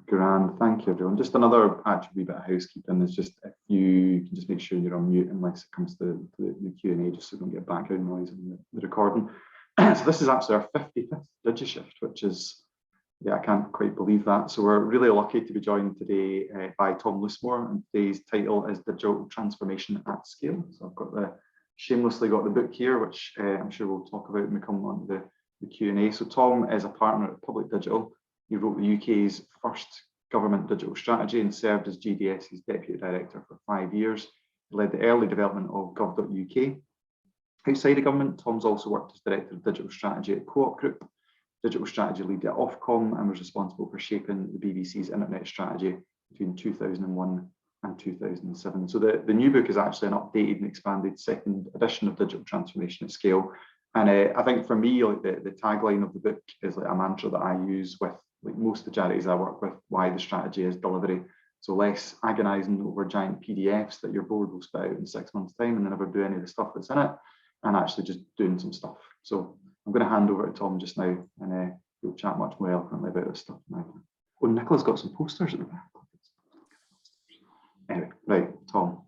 Grand, thank you everyone. Just another actually wee bit of housekeeping is just if you can just make sure you're on mute unless it comes to the Q&A, just so we don't get background noise in the recording. So this is actually our 55th DigiShift, which is, yeah, I can't quite believe that. So we're really lucky to be joined today by Tom Loosemore, and today's title is Digital Transformation at Scale. So I've got shamelessly got the book here, which I'm sure we'll talk about when we come on to the Q&A. So Tom is a partner at Public Digital. He wrote the UK's first government digital strategy and served as GDS's deputy director for 5 years. He led the early development of gov.uk. Outside of government, Tom's also worked as director of digital strategy at Co-Op Group, digital strategy lead at OFCOM, and was responsible for shaping the BBC's internet strategy between 2001 and 2007. So the new book is actually an updated and expanded second edition of Digital Transformation at Scale. And I think for me, like the tagline of the book is like a mantra that I use with like most of the charities I work with, why the strategy is delivery. So less agonizing over giant PDFs that your board will spit out in 6 months' time and then never do any of the stuff that's in it, and actually just doing some stuff. So I'm going to hand over to Tom just now, and he'll chat much more eloquently about this stuff now. Oh, Nicola's got some posters at the back. Anyway, right, Tom.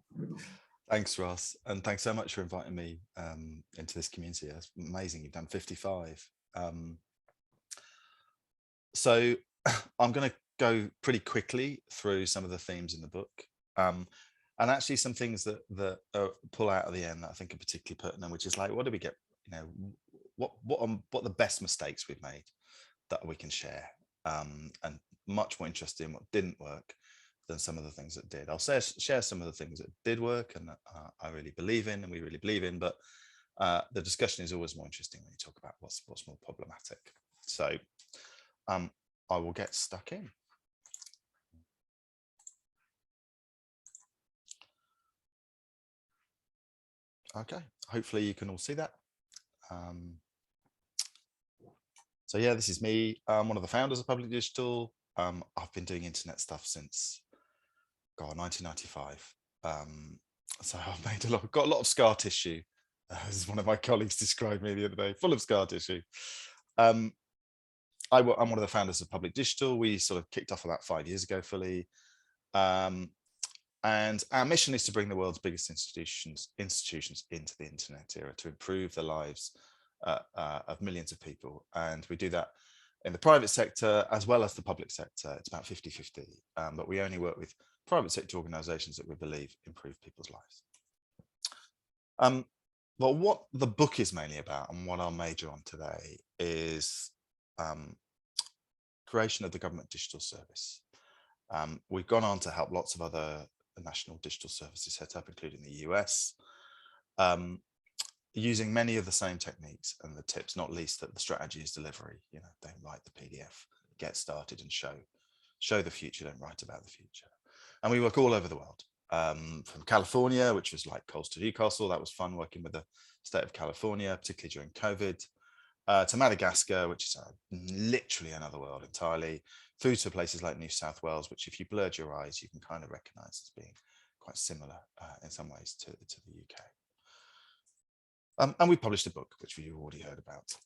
Thanks, Ross, and thanks so much for inviting me into this community. That's amazing. You've done 55. So I'm going to go pretty quickly through some of the themes in the book, and actually some things that pull out at the end that I think are particularly pertinent, which is like, what do we get? You know, what the best mistakes we've made that we can share, and much more interested in what didn't work than some of the things that did. I'll share some of the things that did work and that I really believe in and we really believe in, but the discussion is always more interesting when you talk about what's more problematic. So I will get stuck in. Okay, hopefully you can all see that. So yeah, this is me. I'm one of the founders of Public Digital. I've been doing internet stuff since 1995. So I've made got a lot of scar tissue, as one of my colleagues described me the other day, full of scar tissue. I'm one of the founders of Public Digital. We sort of kicked off about 5 years ago fully. And our mission is to bring the world's biggest institutions into the internet era to improve the lives of millions of people. And we do that in the private sector as well as the public sector. It's about 50-50, but we only work with private sector organizations that we believe improve people's lives. But what the book is mainly about, and what I'll major on today, is creation of the government digital service. We've gone on to help lots of other national digital services set up, including the US, using many of the same techniques and the tips, not least that the strategy is delivery. You know, don't write the PDF, get started and show the future, don't write about the future. And we work all over the world, from California, which was like Coles to Newcastle. That was fun working with the state of California, particularly during COVID, to Madagascar, which is literally another world entirely, through to places like New South Wales, which if you blurred your eyes, you can kind of recognize as being quite similar in some ways to the UK. And we published a book, which you've already heard about.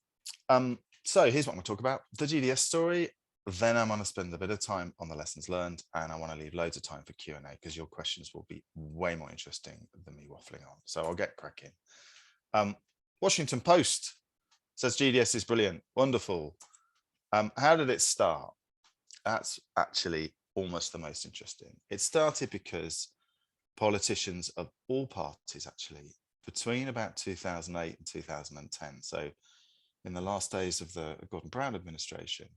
So here's what I'm going to talk about: the GDS story. Then I'm going to spend a bit of time on the lessons learned, and I want to leave loads of time for Q&A because your questions will be way more interesting than me waffling on. So I'll get cracking. Washington Post says GDS is brilliant, wonderful. How did it start? That's actually almost the most interesting. It started because politicians of all parties, actually, between about 2008 and 2010, so in the last days of the Gordon Brown administration,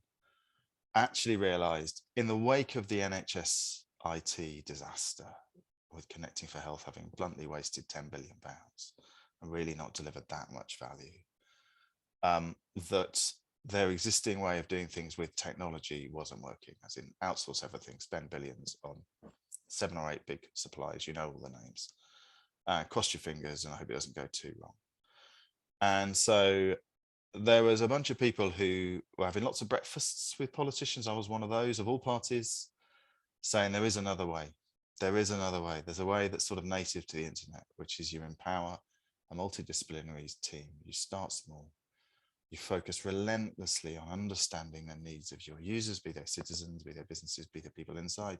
actually realized in the wake of the NHS IT disaster, with Connecting for Health having bluntly wasted £10 billion and really not delivered that much value, that their existing way of doing things with technology wasn't working, as in outsource everything, spend billions on 7 or 8 big suppliers, you know all the names, cross your fingers and I hope it doesn't go too wrong. And so there was a bunch of people who were having lots of breakfasts with politicians. I was one of those, of all parties, saying there is another way. There is another way. There's a way that's sort of native to the internet, which is you empower a multidisciplinary team. You start small. You focus relentlessly on understanding the needs of your users, be they citizens, be they businesses, be they people inside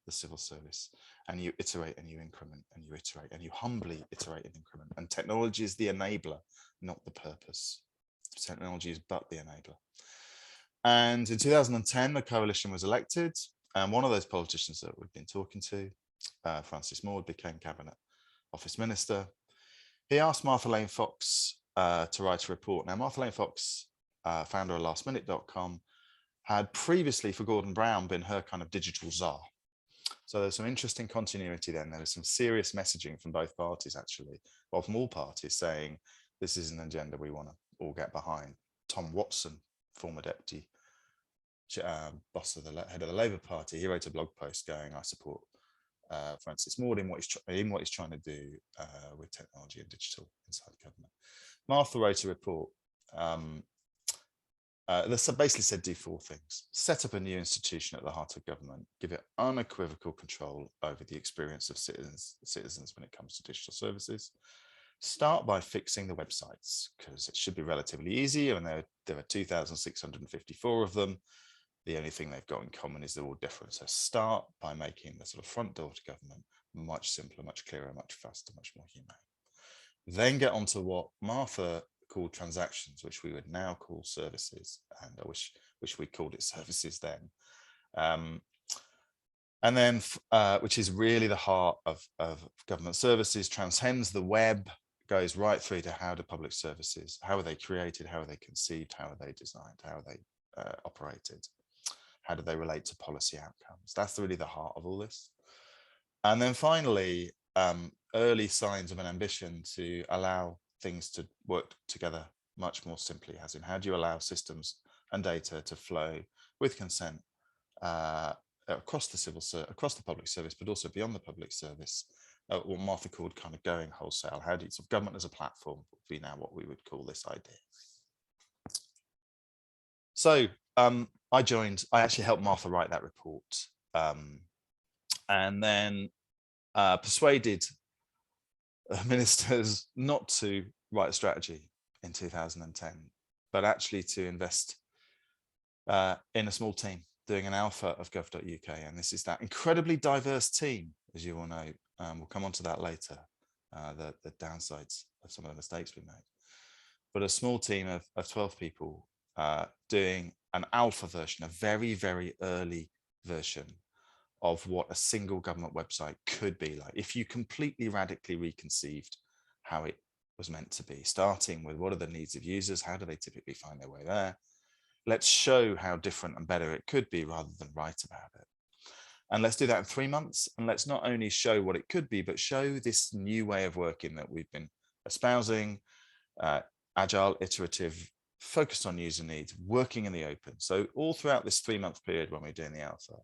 the civil service. And you iterate and you increment and you iterate and you humbly iterate and increment. And technology is the enabler, not the purpose. Technology is but the enabler. And in 2010, the coalition was elected. And one of those politicians that we've been talking to, Francis Maude, became Cabinet Office Minister. He asked Martha Lane Fox to write a report. Now, Martha Lane Fox, founder of lastminute.com, had previously for Gordon Brown been her kind of digital czar. So there's some interesting continuity then. There was some serious messaging from both parties, actually, well, from all parties, saying this is an agenda we want to all get behind. Tom Watson, former deputy boss of the head of the Labour Party, he wrote a blog post going, I support Francis Maude in what he's trying to do with technology and digital inside government. Martha wrote a report that basically said do four things: set up a new institution at the heart of government, give it unequivocal control over the experience of citizens when it comes to digital services, start by fixing the websites, because it should be relatively easy, and there are 2,654 of them. The only thing they've got in common is they're all different. So start by making the sort of front door to government much simpler, much clearer, much faster, much more humane. Then get on to what Martha called transactions, which we would now call services, and I wish we called it services then. And then, which is really the heart of government services, transcends the web, goes right through to how do public services, how are they created, how are they conceived, how are they designed, how are they operated, how do they relate to policy outcomes? That's really the heart of all this. And then finally, early signs of an ambition to allow things to work together much more simply, as in how do you allow systems and data to flow with consent across the public service, but also beyond the public service, what Martha called kind of going wholesale. How do you, sort of government as a platform would be now what we would call this idea. So I actually helped Martha write that report, and then persuaded ministers not to write a strategy in 2010, but actually to invest in a small team doing an alpha of gov.uk. And this is that incredibly diverse team, as you all know. We'll come on to that later, the downsides of some of the mistakes we made. But a small team of 12 people doing an alpha version, a very, very early version of what a single government website could be like if you completely radically reconceived how it was meant to be, starting with what are the needs of users, how do they typically find their way there? Let's show how different and better it could be rather than write about it. And let's do that in 3 months. And let's not only show what it could be, but show this new way of working that we've been espousing, agile, iterative, focused on user needs, working in the open. So all throughout this 3-month period when we're doing the alpha,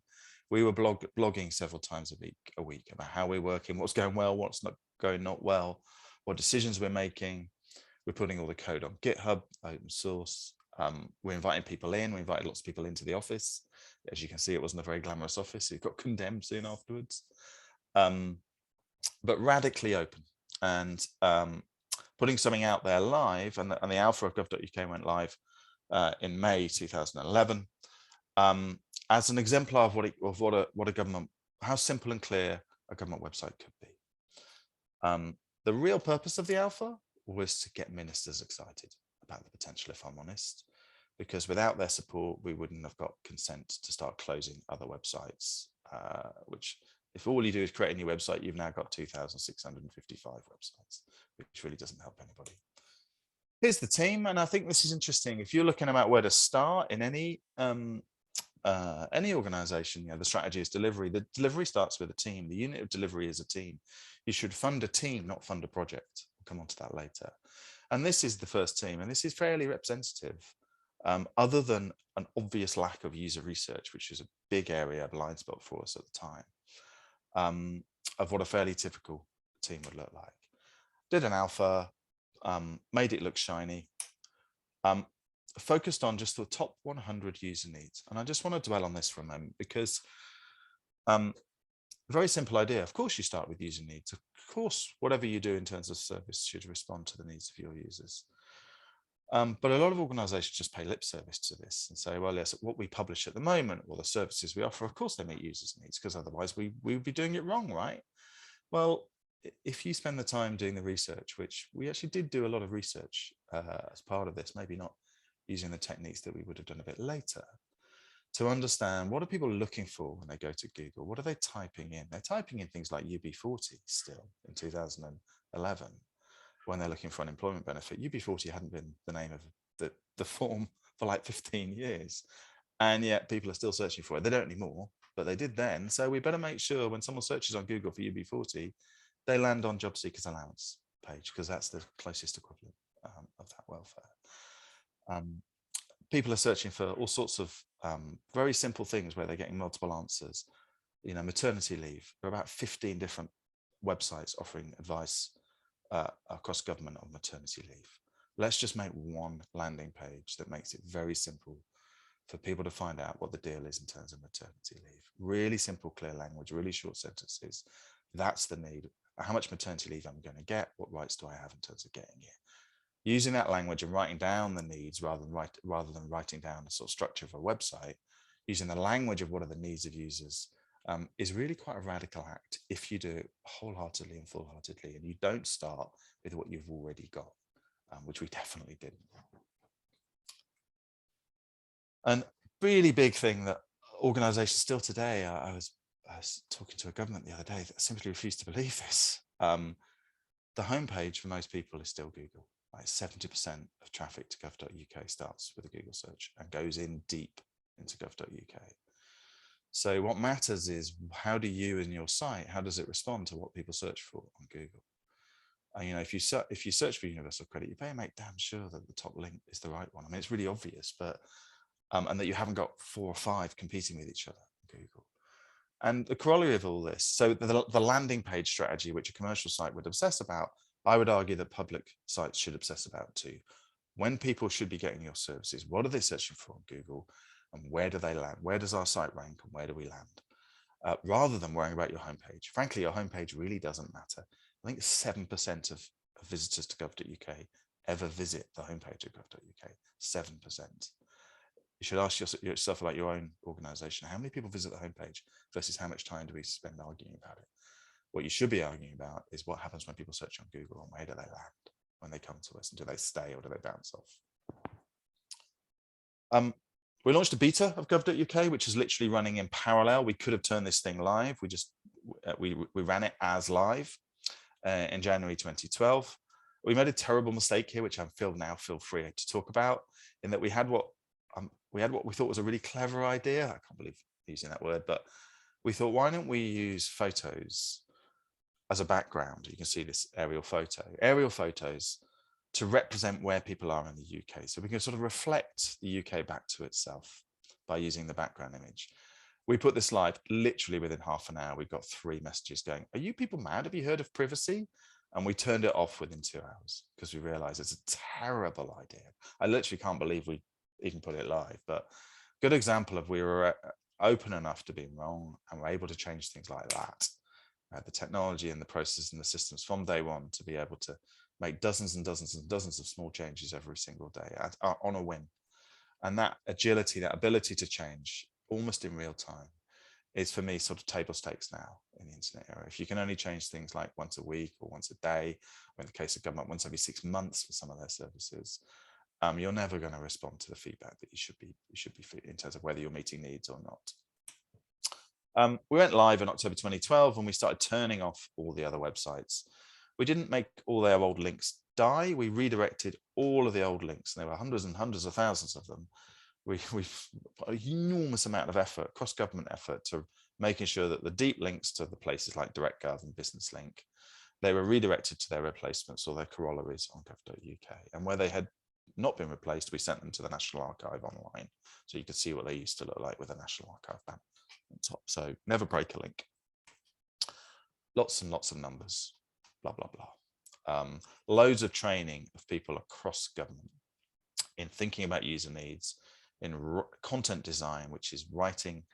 we were blogging several times a week about how we're working, what's going well, what's not going not well, what decisions we're making. We're putting all the code on GitHub, open source. We're inviting people in. We invited lots of people into the office. As you can see, it wasn't a very glamorous office. It got condemned soon afterwards. But radically open and putting something out there live. And the alpha of gov.uk went live in May 2011. As an exemplar of what a government, how simple and clear a government website could be. The real purpose of the alpha was to get ministers excited about the potential, if I'm honest, because without their support, we wouldn't have got consent to start closing other websites, which if all you do is create a new website, you've now got 2,655 websites, which really doesn't help anybody. Here's the team, and I think this is interesting. If you're looking about where to start in any organization, you know, the strategy is delivery. The delivery starts with a team. The unit of delivery is a team. You should fund a team, not fund a project. We'll come on to that later. And this is the first team, and this is fairly representative, other than an obvious lack of user research, which is a big area, a blind spot for us at the time, of what a fairly typical team would look like. Did an alpha, made it look shiny, focused on just the top 100 user needs. And I just want to dwell on this for a moment because very simple idea. Of course, you start with user needs. Of course, whatever you do in terms of service should respond to the needs of your users. But a lot of organizations just pay lip service to this and say, well, yes, what we publish at the moment or the services we offer, of course they meet users' needs, because otherwise we would be doing it wrong, right? Well, if you spend the time doing the research, which we actually did do a lot of research as part of this, maybe not using the techniques that we would have done a bit later, to understand what are people looking for when they go to Google? What are they typing in? They're typing in things like UB40 still in 2011 when they're looking for an employment benefit. UB40 hadn't been the name of the form for like 15 years. And yet people are still searching for it. They don't anymore, but they did then. So we better make sure when someone searches on Google for UB40, they land on job seekers allowance page, because that's the closest equivalent of that welfare. People are searching for all sorts of very simple things where they're getting multiple answers. You know, maternity leave. There are about 15 different websites offering advice across government on maternity leave. Let's just make one landing page that makes it very simple for people to find out what the deal is in terms of maternity leave. Really simple, clear language, really short sentences. That's the need. How much maternity leave I'm going to get? What rights do I have in terms of getting it? Using that language and writing down the needs rather than writing down the sort of structure of a website, using the language of what are the needs of users is really quite a radical act if you do it wholeheartedly and full-heartedly, and you don't start with what you've already got, which we definitely didn't. And really big thing that organizations still today, I was talking to a government the other day that simply refused to believe this. The homepage for most people is still Google. Like 70% of traffic to gov.uk starts with a Google search and goes in deep into gov.uk. So what matters is, how do you and your site, how does it respond to what people search for on Google? And, you know, if you search for universal credit, you better make damn sure that the top link is the right one. I mean, it's really obvious, but and that you haven't got 4 or 5 competing with each other on Google. And the corollary of all this, so the landing page strategy, which a commercial site would obsess about, I would argue that public sites should obsess about too. When people should be getting your services, what are they searching for on Google, and where do they land? Where does our site rank, and where do we land? Rather than worrying about your homepage. Frankly, your homepage really doesn't matter. I think 7% of visitors to gov.uk ever visit the homepage of gov.uk. 7%. You should ask yourself about your own organization. How many people visit the homepage versus how much time do we spend arguing about it? What you should be arguing about is what happens when people search on Google, and where do they land when they come to us, and do they stay or do they bounce off? We launched a beta of gov.uk, which is literally running in parallel. We could have turned this thing live. We ran it as live in January 2012. We made a terrible mistake here, which I feel free to talk about, in that we had what we thought was a really clever idea. I can't believe using that word, but we thought, why don't we use photos as a background? You can see this aerial photos to represent where people are in the UK. So we can sort of reflect the UK back to itself by using the background image. We put this live literally within half an hour. We got 3 messages going, are you people mad? Have you heard of privacy? And we turned it off within 2 hours because we realized it's a terrible idea. I literally can't believe we even put it live, but good example of we were open enough to being wrong, and we're able to change things like that. The technology and the processes and the systems from day one to be able to make dozens and dozens and dozens of small changes every single day on a whim. And that agility, that ability to change almost in real time, is for me sort of table stakes now in the internet era. If you can only change things like once a week or once a day, or in the case of government, once every 6 months for some of their services, you're never going to respond to the feedback that you should be in terms of whether you're meeting needs or not. We went live in October 2012, and we started turning off all the other websites. We didn't make all their old links die. We redirected all of the old links, and there were hundreds and hundreds of thousands of them. We've put an enormous amount of effort, cross-government effort, to making sure that the deep links to the places like DirectGov and Business Link, they were redirected to their replacements or their corollaries on gov.uk. And where they had not been replaced, we sent them to the National Archive online, so you could see what they used to look like with the National Archive banner on top. So never break a link. Lots and lots of numbers, blah, blah, blah. Loads of training of people across government in thinking about user needs, in content design, which is writing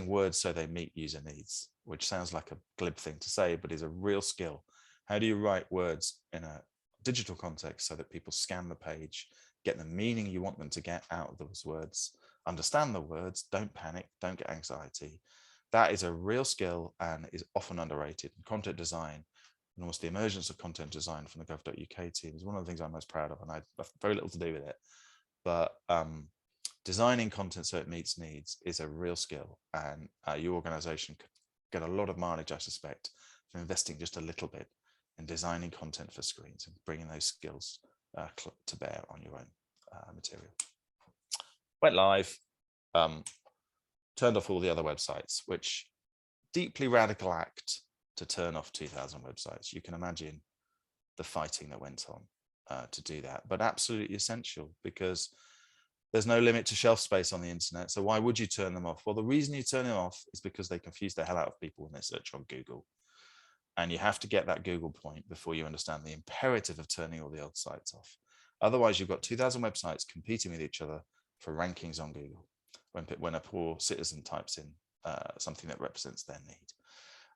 words so they meet user needs, which sounds like a glib thing to say, but is a real skill. How do you write words in a digital context so that people scan the page, get the meaning you want them to get out of those words, understand the words, don't panic, don't get anxiety. That is a real skill and is often underrated. Content design, and almost the emergence of content design from the gov.uk team is one of the things I'm most proud of, and I have very little to do with it. But designing content so it meets needs is a real skill, and your organization could get a lot of mileage, I suspect, from investing just a little bit in designing content for screens and bringing those skills to bear on your own material. Went live, turned off all the other websites, which deeply radical act to turn off 2,000 websites. You can imagine the fighting that went on to do that, but absolutely essential, because there's no limit to shelf space on the internet. So why would you turn them off? Well, the reason you turn them off is because they confuse the hell out of people when they search on Google. And you have to get that Google point before you understand the imperative of turning all the old sites off. Otherwise, you've got 2,000 websites competing with each other for rankings on Google when a poor citizen types in something that represents their need.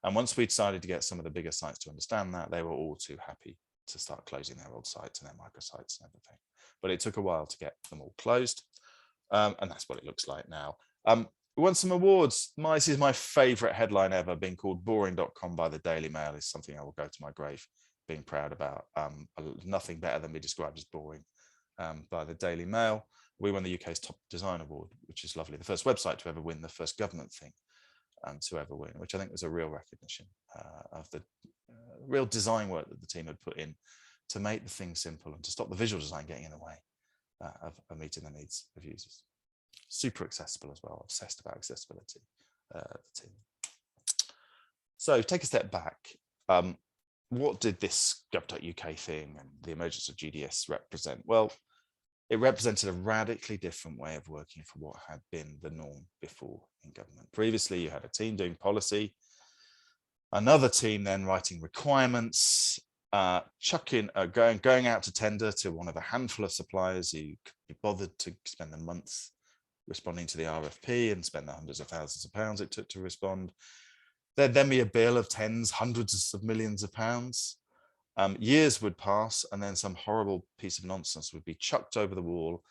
And once we decided to get some of the bigger sites to understand that, they were all too happy to start closing their old sites and their microsites and everything. But it took a while to get them all closed. And that's what it looks like now. We won some awards. This is my favorite headline ever, being called boring.com by the Daily Mail, is something I will go to my grave being proud about. Nothing better than be described as boring by the Daily Mail. We won the UK's Top Design Award, which is lovely. The first website to ever win, the first government thing to ever win, which I think was a real recognition of the real design work that the team had put in to make the thing simple and to stop the visual design getting in the way of meeting the needs of users. Super accessible as well, obsessed about accessibility, the team. So take a step back. What did this gov.uk thing and the emergence of GDS represent? Well, it represented a radically different way of working from what had been the norm before in government. Previously, you had a team doing policy, another team then writing requirements, going out to tender to one of a handful of suppliers who could be bothered to spend the months responding to the RFP and spend the hundreds of thousands of pounds it took to respond. There'd then be a bill of tens, hundreds of millions of pounds. Years would pass, and then some horrible piece of nonsense would be chucked over the wall.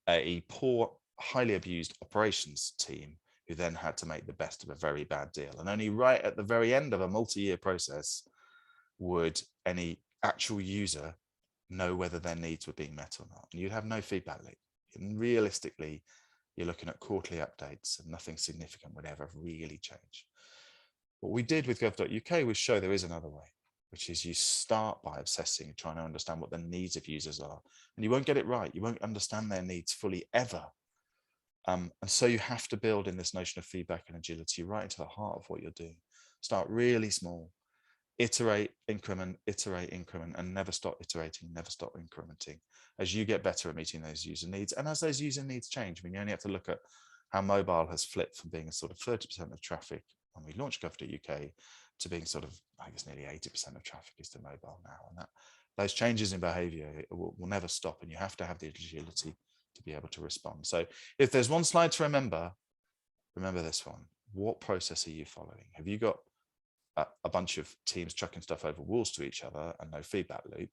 A poor, highly abused operations team who then had to make the best of a very bad deal. And only right at the very end of a multi-year process would any actual user know whether their needs were being met or not. And you'd have no feedback loop. And realistically, you're looking at quarterly updates and nothing significant would ever really change. What we did with gov.uk was show there is another way, which is you start by obsessing, trying to understand what the needs of users are. And you won't get it right. You won't understand their needs fully ever. And so you have to build in this notion of feedback and agility right into the heart of what you're doing. Start really small, iterate, increment, and never stop iterating, never stop incrementing as you get better at meeting those user needs. And as those user needs change, I mean, you only have to look at how mobile has flipped from being a sort of 30% of traffic when we launched gov.uk to being sort of, I guess, nearly 80% of traffic is to mobile now. And that those changes in behavior will never stop. And you have to have the agility to be able to respond. So if there's one slide to remember this one. What process are you following? Have you got a bunch of teams chucking stuff over walls to each other and no feedback loop?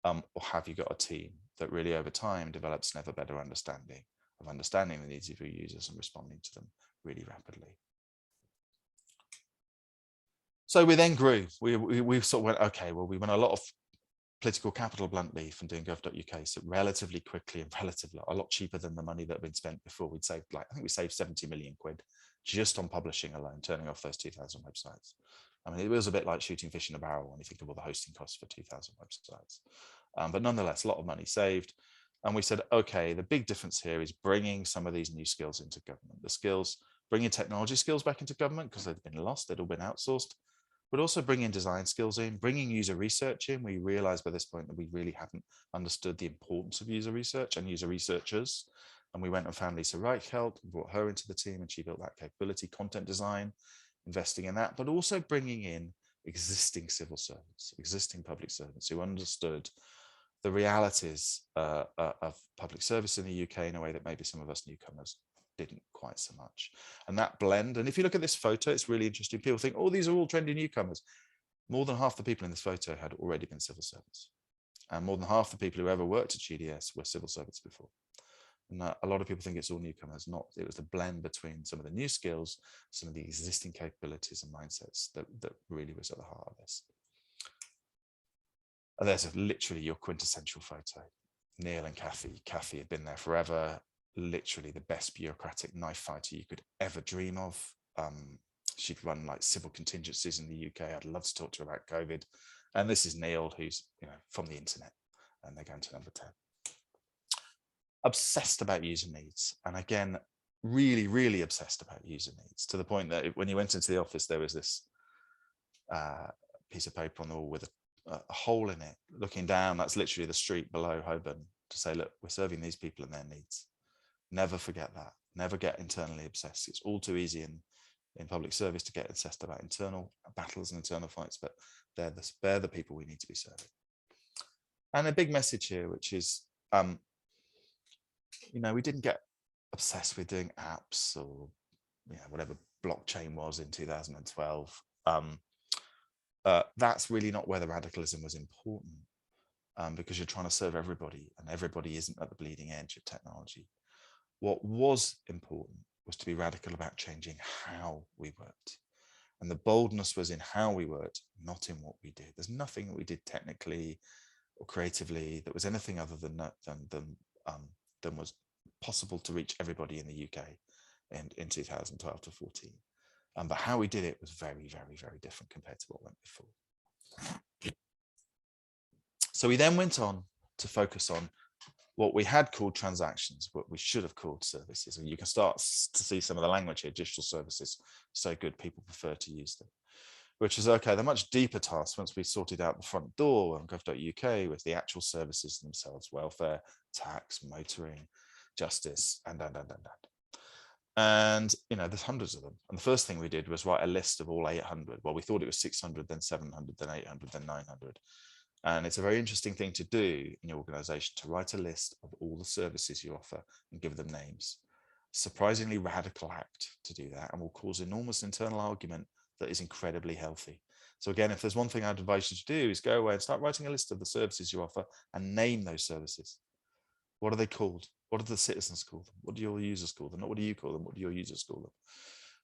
Or have you got a team that really over time develops an ever better understanding the needs of your users and responding to them really rapidly? So we then grew. We sort of went, okay, well, we won a lot of political capital bluntly from doing gov.uk, so relatively quickly and relatively a lot cheaper than the money that had been spent before. We'd saved, like, I think we saved 70 million quid just on publishing alone, turning off those 2,000 websites. I mean, it was a bit like shooting fish in a barrel when you think of all the hosting costs for 2,000 websites. But nonetheless, a lot of money saved. And we said, okay, the big difference here is bringing some of these new skills into government. The skills, bringing technology skills back into government because they'd been lost, they'd all been outsourced, but also bringing design skills in, bringing user research in. We realized by this point that we really hadn't understood the importance of user research and user researchers. And we went and found Lisa Reichelt and brought her into the team, and she built that capability, content design, investing in that, but also bringing in existing civil servants, existing public servants who understood the realities of public service in the UK in a way that maybe some of us newcomers didn't quite so much. And that blend, and if you look at this photo, it's really interesting. People think, oh, these are all trendy newcomers. More than half the people in this photo had already been civil servants. And more than half the people who ever worked at GDS were civil servants before. And a lot of people think it's all newcomers. Not. It was the blend between some of the new skills, some of the existing capabilities and mindsets that really was at the heart of this. And there's literally your quintessential photo. Neil and Kathy. Kathy had been there forever. Literally the best bureaucratic knife fighter you could ever dream of. She'd run like civil contingencies in the UK. I'd love to talk to her about COVID. And this is Neil, who's from the internet, and they're going to number 10. Obsessed about user needs, and again, really, really obsessed about user needs, to the point that when you went into the office, there was this piece of paper on the wall with a hole in it, looking down. That's literally the street below Holborn, to say, look, we're serving these people and their needs. Never forget that. Never get internally obsessed. It's all too easy in public service to get obsessed about internal battles and internal fights, but they're the people we need to be serving. And a big message here, which is, we didn't get obsessed with doing apps or whatever blockchain was in 2012. That's really not where the radicalism was important, because you're trying to serve everybody, and everybody isn't at the bleeding edge of technology. What was important was to be radical about changing how we worked. And the boldness was in how we worked, not in what we did. There's nothing that we did technically or creatively that was anything other than was possible to reach everybody in the UK in 2012 to 14. But how we did it was very, very, very different compared to what went before. So we then went on to focus on what we had called transactions, what we should have called services. And you can start to see some of the language here. Digital services, so good, people prefer to use them. Which is okay, the much deeper task once we sorted out the front door on gov.uk with the actual services themselves: welfare, tax, motoring, justice, and. And there's hundreds of them. And the first thing we did was write a list of all 800. Well, we thought it was 600, then 700, then 800, then 900. And it's a very interesting thing to do in your organization, to write a list of all the services you offer and give them names. Surprisingly radical act to do that, and will cause enormous internal argument that is incredibly healthy. So again, if there's one thing I'd advise you to do, is go away and start writing a list of the services you offer and name those services. What are they called? What do the citizens call them? What do your users call them? Not what do you call them? What do your users call them?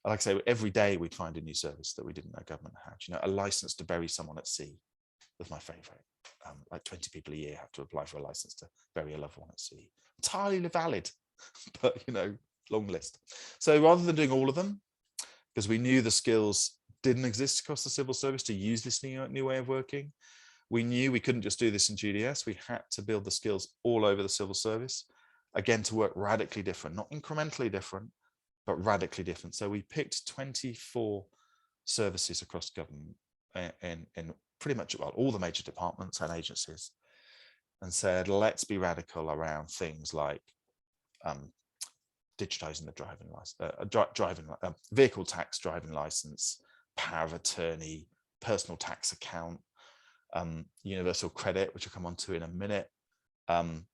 Like I say, every day we'd find a new service that we didn't know government had. A license to bury someone at sea was my favorite. Like 20 people a year have to apply for a license to bury a loved one at sea. Entirely valid, but long list. So rather than doing all of them, because we knew the skills didn't exist across the civil service to use this new way of working, we knew we couldn't just do this in GDS. We had to build the skills all over the civil service, again, to work radically different, not incrementally different, but radically different. So we picked 24 services across government in pretty much all the major departments and agencies, and said, let's be radical around things like digitizing the vehicle tax driving license, power of attorney, personal tax account, universal credit, which I'll come on to in a minute, and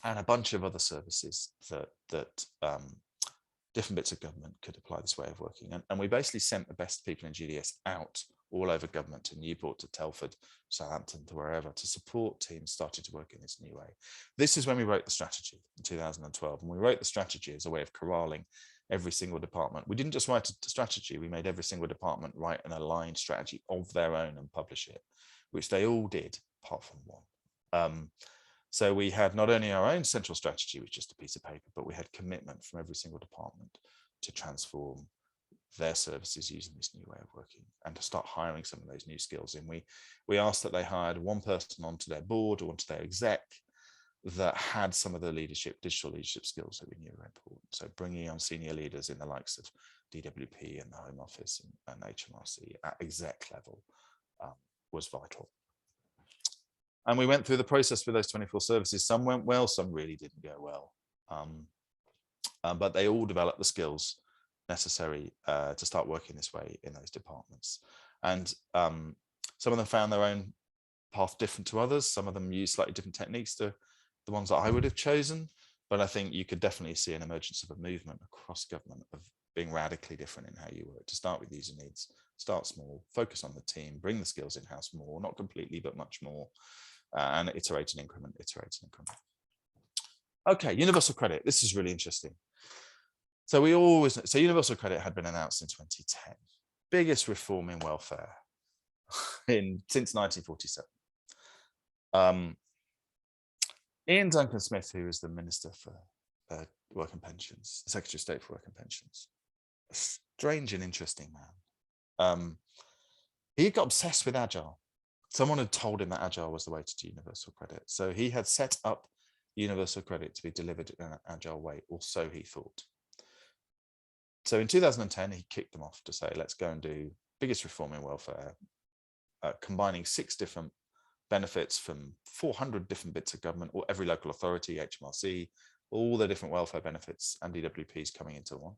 a bunch of other services that different bits of government could apply this way of working. And we basically sent the best people in GDS out all over government, to Newport, to Telford, Southampton, to wherever, to support teams started to work in this new way. This is when we wrote the strategy in 2012. And we wrote the strategy as a way of corralling every single department. We didn't just write a strategy, we made every single department write an aligned strategy of their own and publish it, which they all did, apart from one. So we had not only our own central strategy, which is just a piece of paper, but we had commitment from every single department to transform their services using this new way of working, and to start hiring some of those new skills in. We asked that they hired one person onto their board or onto their exec that had some of the digital leadership skills that we knew were important. So bringing on senior leaders in the likes of DWP and the Home Office and HMRC at exec level was vital. And we went through the process with those 24 services. Some went well, some really didn't go well. But they all developed the skills necessary to start working this way in those departments. And some of them found their own path different to others. Some of them used slightly different techniques to the ones that I would have chosen. But I think you could definitely see an emergence of a movement across government of being radically different in how you work. To start with user needs, start small, focus on the team, bring the skills in-house more, not completely, but much more. and iterate and increment, iterate and increment. Okay, universal credit. This is really interesting. So universal credit had been announced in 2010. Biggest reform in welfare since 1947. Ian Duncan Smith, who is the Minister for Work and Pensions, Secretary of State for Work and Pensions, a strange and interesting man. He got obsessed with Agile. Someone had told him that Agile was the way to do universal credit. So he had set up universal credit to be delivered in an Agile way, or so he thought. So in 2010, he kicked them off to say, let's go and do biggest reform in welfare, combining 6 different benefits from 400 different bits of government, or every local authority, HMRC, all the different welfare benefits and DWPs coming into one.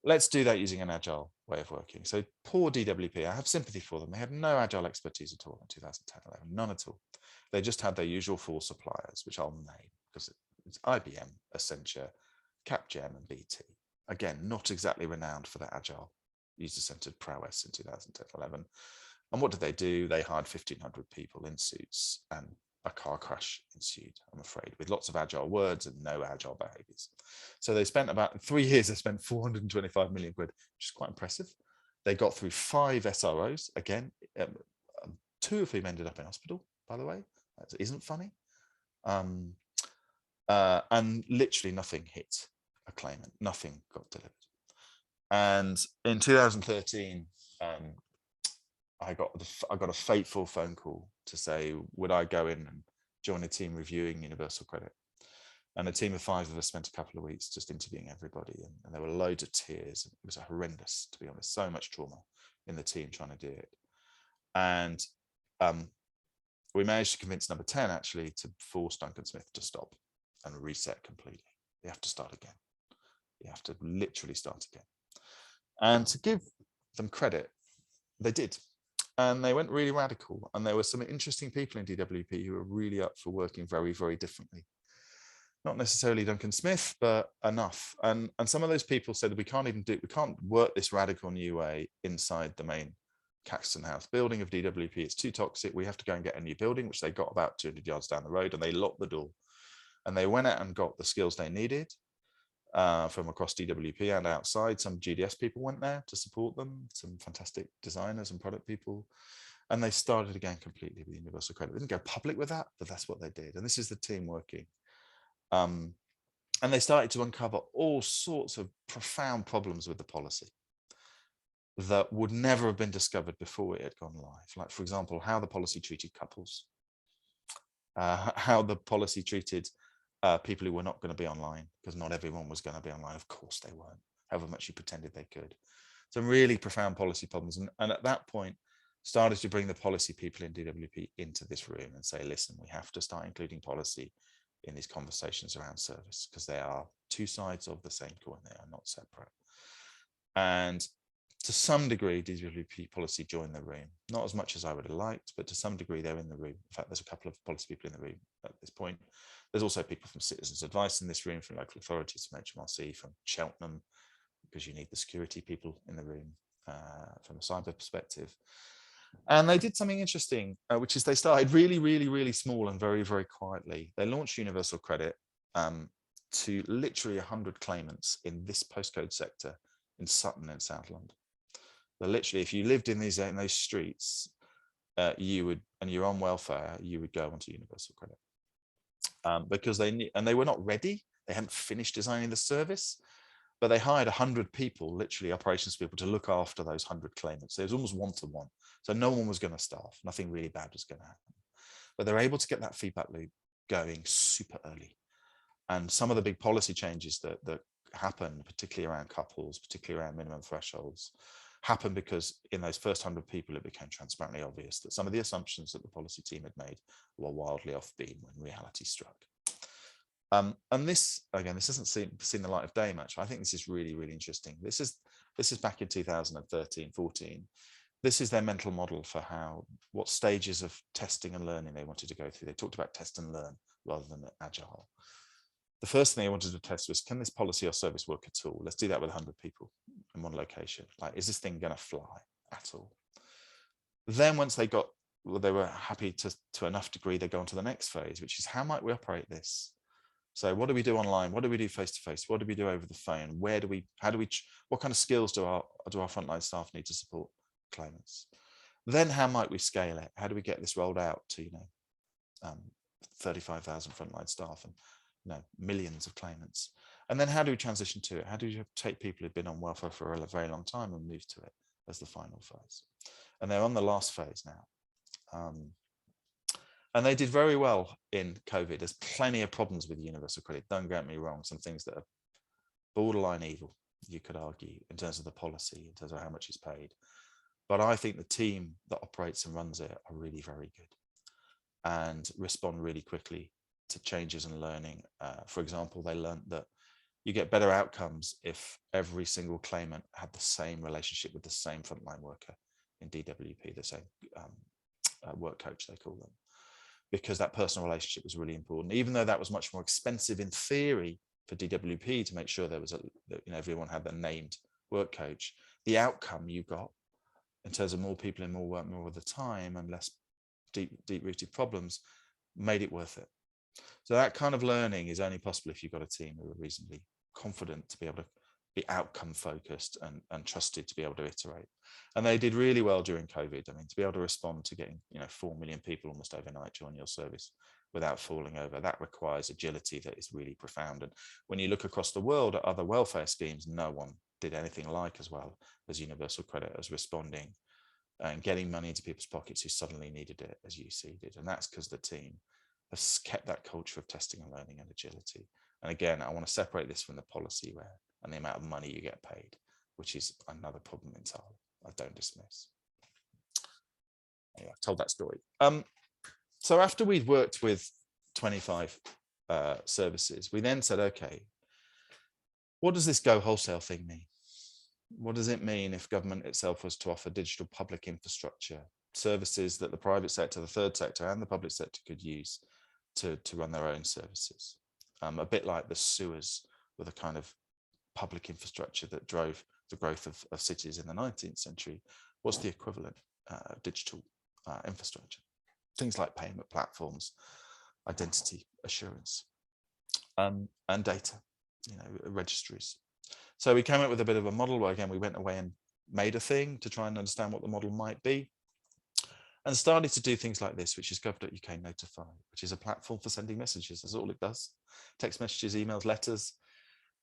Let's do that using an Agile way of working. So poor DWP, I have sympathy for them. They had no Agile expertise at all in 2010-11, none at all. They just had their usual 4 suppliers, which I'll name because it's IBM, Accenture, Capgem, and BT. Again, not exactly renowned for their Agile user-centered prowess in 2010-11. And what did they do? They hired 1,500 people in suits, and a car crash ensued, I'm afraid, with lots of Agile words and no Agile behaviors. So they spent about 3 years, they spent 425 million quid, which is quite impressive. They got through 5 SROs, again, 2 of whom ended up in hospital, by the way. That isn't funny. And literally nothing hit a claimant, nothing got delivered. And in 2013, I got a fateful phone call to say, would I go in and join a team reviewing universal credit? And a team of 5 of us spent a couple of weeks just interviewing everybody, and there were loads of tears. It was horrendous, to be honest, so much trauma in the team trying to do it. And we managed to convince number 10 actually to force Duncan Smith to stop and reset completely. You have to start again. You have to literally start again. And to give them credit, they did. And they went really radical. And there were some interesting people in DWP who were really up for working very, very differently. Not necessarily Duncan Smith, but enough. And some of those people said, we can't work this radical new way inside the main Caxton House building of DWP. It's too toxic. We have to go and get a new building, which they got about 200 yards down the road, and they locked the door. And they went out and got the skills they needed from across DWP and outside. Some GDS people went there to support them, some fantastic designers and product people. And they started again completely with universal credit. They didn't go public with that, but that's what they did. And this is the team working. And they started to uncover all sorts of profound problems with the policy that would never have been discovered before it had gone live. Like, for example, how the policy treated couples, how the policy treated people who were not going to be online, because not everyone was going to be online. Of course they weren't, however much you pretended they could. Some really profound policy problems. And at that point, started to bring the policy people in DWP into this room and say, listen, we have to start including policy in these conversations around service, because they are 2 sides of the same coin. They are not separate. And to some degree, DWP policy joined the room, not as much as I would have liked, but to some degree they're in the room. In fact, there's a couple of policy people in the room at this point. There's also people from Citizens Advice in this room, from local authorities, from HMRC, from Cheltenham, because you need the security people in the room from a cyber perspective. And they did something interesting, which is they started really, really, really small and very, very quietly. They launched universal credit to literally 100 claimants in this postcode sector in Sutton in South London. But literally, if you lived in those streets, you would, and you're on welfare, you would go onto universal credit because they knew, and they were not ready. They hadn't finished designing the service, but they hired 100 people, literally operations people, to look after those 100 claimants. So it was almost one-to-one. So no one was going to starve. Nothing really bad was going to happen. But they're able to get that feedback loop going super early. And some of the big policy changes that happened, particularly around couples, particularly around minimum thresholds, happened because in those first 100 people, it became transparently obvious that some of the assumptions that the policy team had made were wildly off beam when reality struck. And this, again, this hasn't seen the light of day much. I think this is really, really interesting. This is back in 2013, 14. This is their mental model for what stages of testing and learning they wanted to go through. They talked about test and learn rather than agile. The first thing they wanted to test was, can this policy or service work at all? Let's do that with 100 people in one location. Like, is this thing going to fly at all? Then once they got happy to enough degree they go on to the next phase, which is how might we operate this? So what do we do online? What do we do face to face? What do we do over the phone? What kind of skills do our frontline staff need to support claimants? Then how might we scale it? How do we get this rolled out to 35,000 frontline staff and millions of claimants? And then how do we transition to it? How do you take people who've been on welfare for a very long time and move to it as the final phase? And they're on the last phase now. And they did very well in COVID. There's plenty of problems with universal credit. Don't get me wrong. Some things that are borderline evil, you could argue, in terms of the policy, in terms of how much is paid. But I think the team that operates and runs it are really very good and respond really quickly to changes and learning. For example, they learned that you get better outcomes if every single claimant had the same relationship with the same frontline worker in DWP, the same work coach, they call them, because that personal relationship was really important. Even though that was much more expensive in theory for DWP to make sure there was everyone had their named work coach, the outcome you got in terms of more people in more work more of the time and less deep-rooted problems made it worth it. So that kind of learning is only possible if you've got a team who are reasonably confident to be able to be outcome focused and trusted to be able to iterate. And they did really well during COVID. I mean, to be able to respond to getting 4 million people almost overnight join your service without falling over, that requires agility that is really profound. And when you look across the world at other welfare schemes, no one did anything like as well as Universal Credit, as responding and getting money into people's pockets who suddenly needed it as UC did. And that's because the team has kept that culture of testing and learning and agility. And again, I want to separate this from the policy and the amount of money you get paid, which is another problem entirely. I don't dismiss. Anyway, I've told that story. So after we'd worked with 25 services, we then said, okay, what does this go wholesale thing mean? What does it mean if government itself was to offer digital public infrastructure, services that the private sector, the third sector and the public sector could use to run their own services? A bit like the sewers were the kind of public infrastructure that drove the growth of cities in the 19th century. What's the equivalent digital infrastructure? Things like payment platforms, identity assurance, and data, registries. So we came up with a bit of a model where, again, we went away and made a thing to try and understand what the model might be, and started to do things like this, which is gov.uk Notify, which is a platform for sending messages. That's all it does. Text messages, emails, letters.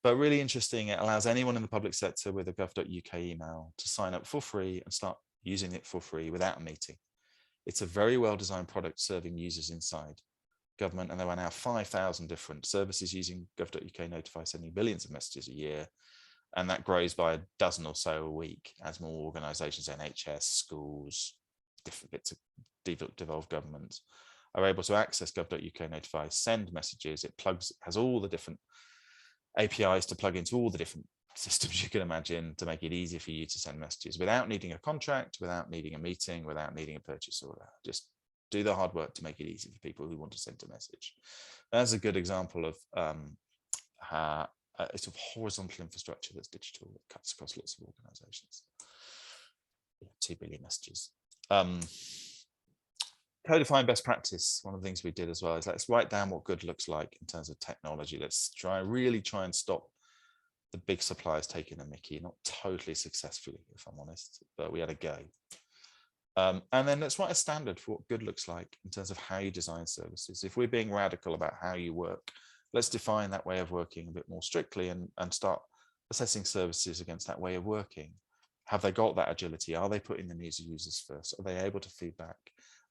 But really interesting, it allows anyone in the public sector with a gov.uk email to sign up for free and start using it for free without a meeting. It's a very well-designed product serving users inside government, and there are now 5,000 different services using gov.uk Notify, sending billions of messages a year, and that grows by a dozen or so a week as more organisations, NHS, schools, different bits of devolved government are able to access gov.uk Notify, send messages. It has all the different APIs to plug into all the different systems you can imagine to make it easy for you to send messages without needing a contract, without needing a meeting, without needing a purchase order. Just do the hard work to make it easy for people who want to send a message. That's a good example of a sort of horizontal infrastructure that's digital, that cuts across lots of organizations. 2 billion messages. Codifying best practice. One of the things we did as well is let's write down what good looks like in terms of technology. Let's really try and stop the big suppliers taking the mickey, not totally successfully, if I'm honest, but we had a go. And then let's write a standard for what good looks like in terms of how you design services. If we're being radical about how you work, let's define that way of working a bit more strictly and start assessing services against that way of working. Have they got that agility? Are they putting the needs of users first? Are they able to feedback?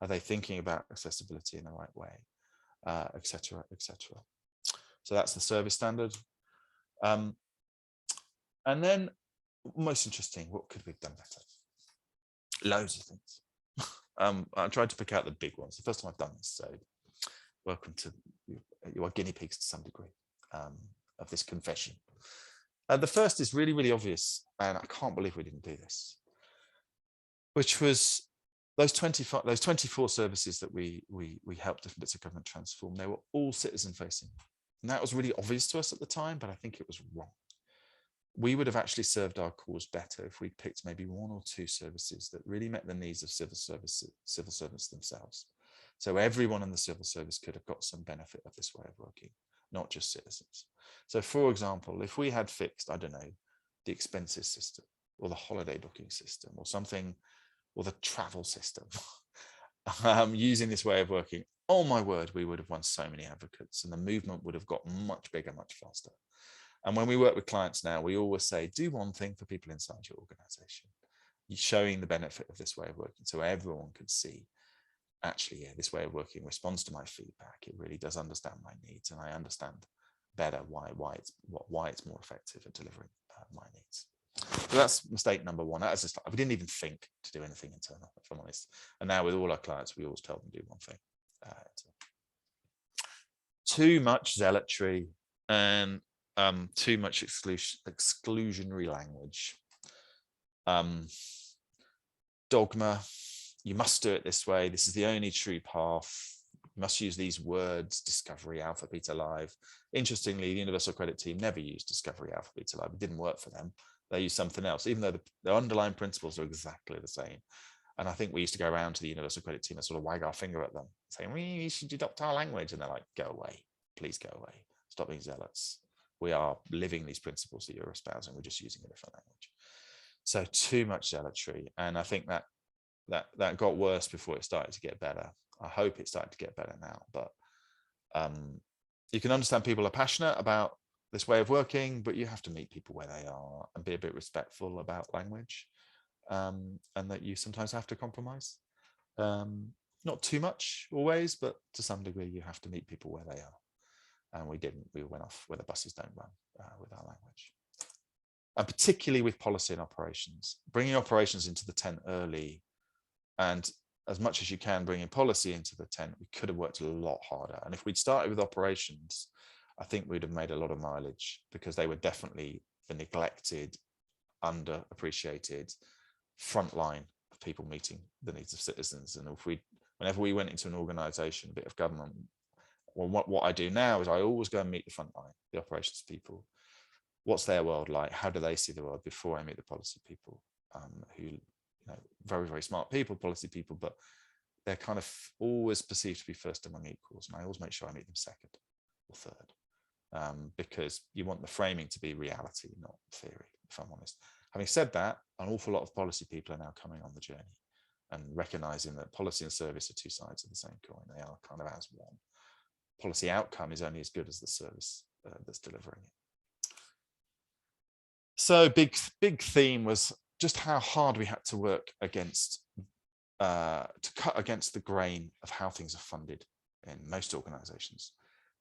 Are they thinking about accessibility in the right way, et cetera, et cetera. So that's the service standard. And then most interesting, what could we have done better? Loads of things. I tried to pick out the big ones. The first time I've done this, so welcome to, you are guinea pigs to some degree of this confession. The first is really, really obvious, and I can't believe we didn't do this, which was those 24 services that we helped different bits of government transform. They were all citizen facing. And that was really obvious to us at the time, but I think it was wrong. we would have actually served our cause better if we picked maybe 1 or 2 services that really met the needs of civil servants themselves. So everyone in the civil service could have got some benefit of this way of working, not just citizens. So for example, if we had fixed, I don't know, the expenses system or the holiday booking system or something, or the travel system, using this way of working, oh my word, we would have won so many advocates and the movement would have got much bigger, much faster. And when we work with clients now, we always say, do one thing for people inside your organization, showing the benefit of this way of working so everyone can see, actually, yeah, this way of working responds to my feedback. It really does understand my needs, and I understand better why it's more effective at delivering my needs. So that's mistake number 1. That is just, we didn't even think to do anything internal, if I'm honest. And now with all our clients, we always tell them to do one thing. Too much zealotry and too much exclusionary language. Dogma. You must do it this way. This is the only true path. You must use these words, discovery, alpha, beta, live. Interestingly, the Universal Credit team never used discovery, alpha, beta, live. It didn't work for them. They used something else, even though the underlying principles are exactly the same. And I think we used to go around to the Universal Credit team and sort of wag our finger at them, saying, we should adopt our language. And they're like, go away, please go away. Stop being zealots. We are living these principles that you're espousing. We're just using a different language. So too much zealotry. And I think that got worse before it started to get better. I hope it started to get better now, but you can understand people are passionate about this way of working, but you have to meet people where they are and be a bit respectful about language, and that you sometimes have to compromise. Not too much always, but to some degree you have to meet people where they are. And we didn't. We went off where the buses don't run with our language. And particularly with policy and operations, bringing operations into the tent early, and as much as you can bringing policy into the tent, we could have worked a lot harder. And if we'd started with operations, I think we'd have made a lot of mileage, because they were definitely the neglected, underappreciated front line of people meeting the needs of citizens. And whenever we went into an organization, a bit of government, well, what I do now is I always go and meet the front line, the operations people. What's their world like? How do they see the world before I meet the policy people, who, very, very smart people, policy people, but they're kind of always perceived to be first among equals. And I always make sure I meet them second or third, because you want the framing to be reality, not theory, if I'm honest. Having said that, an awful lot of policy people are now coming on the journey and recognizing that policy and service are 2 sides of the same coin. They are kind of as one. Policy outcome is only as good as the service that's delivering it. So big theme was just how hard we had to work against, to cut against the grain of how things are funded in most organizations.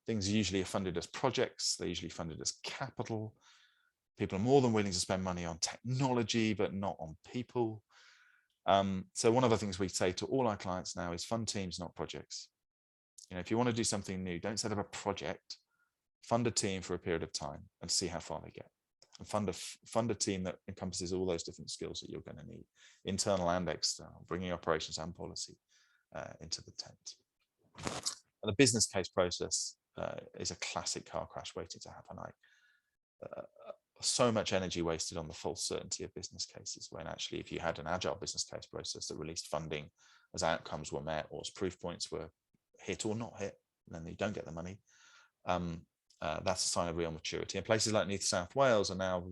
Things usually are funded as projects. They're usually funded as capital. People are more than willing to spend money on technology, but not on people. So one of the things we say to all our clients now is fund teams, not projects. If you want to do something new, don't set up a project. Fund a team for a period of time and see how far they get. And fund a team that encompasses all those different skills that you're going to need, internal and external, bringing operations and policy into the tent. And the business case process is a classic car crash waiting to happen. So much energy wasted on the false certainty of business cases, when actually if you had an agile business case process that released funding as outcomes were met or as proof points were hit or not hit, and then you don't get the money, that's a sign of real maturity. And places like North South Wales are now